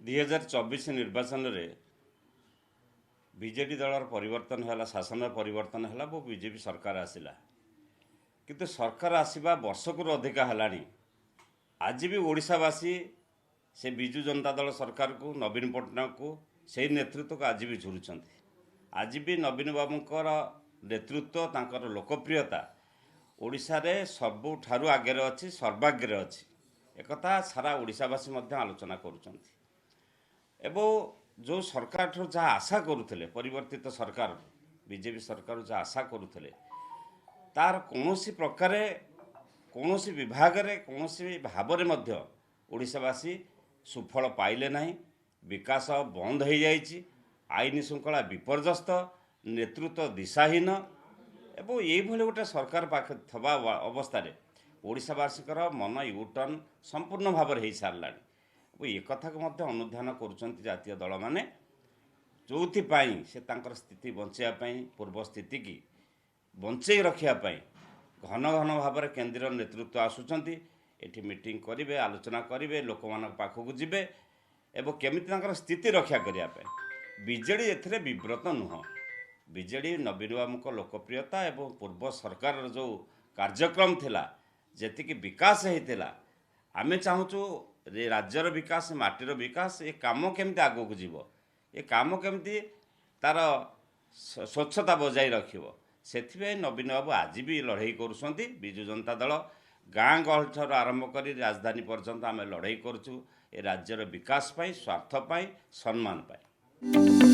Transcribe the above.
2024 निर्वाचन रे बीजेडी दलर परिवर्तन है शासन परिवर्तन है वो बीजेपी सरकार आसला किंतु सरकार आसवा वर्षकू अधिका है आज भी ओडिशावासी से बिजु जनता दल सरकार को नवीन पट्टनायक को से नेतृत्व को आज भी झुरुंट आज भी नवीन बाबूंकर नेतृत्व तांकर लोकप्रियता ओडिशा रे सबुठारु आगे अच्छी सर्वाग्रे अच्छी एक सारा ओडिशावासी आलोचना करुँच एवं जो सरकार जहाँ आशा करुले परिवर्तित सरकार बीजेपी सरकार जहाँ आशा करुले तार कौन प्रकार कौन विभाग रे कौन भाव में ओडिशावासी सुफल पाइले नहीं विकास बंद हो जाइए आईन श्रृंखला विपर्यस्त नेतृत्व दिशाहीन एवं ये गोटे सरकार पाखे थवा अवस्था ओडिशावासीकर मन यूटर्न संपूर्ण भाव में हो सारा ये कथा को अनुधान करुँच दल मैंने जो से तांकर स्थिति बचाई पूर्व स्थिति की बंचे रखापी घन घन भाव में केंद्र नेतृत्व आसुंच एठी मीटिंग करेंगे आलोचना करेंगे लोक मान पाखक जीवे एवं केमी स्थिति रक्षा करने बीजेडी एथिरे विव्रत नुह बीजेडी नवीन बाबू लोकप्रियता एवं पूर्व सरकार जो कार्यक्रम थिला जेतिकी विकास होता आमे चाहूँ राज्यर विकास माटीर विकास ये काम केमती आगो को जीव ये काम केमती तार स्वच्छता बजाई रखिब से नवीन बाबू आज भी लड़ाई करुँच बिजु जनता दल गाँ गहल ठार आरंभ कर राजधानी पर्यंत आम लड़ाई करुँ राज्यर विकास पाई स्वार्थ पाई सम्मान पाई।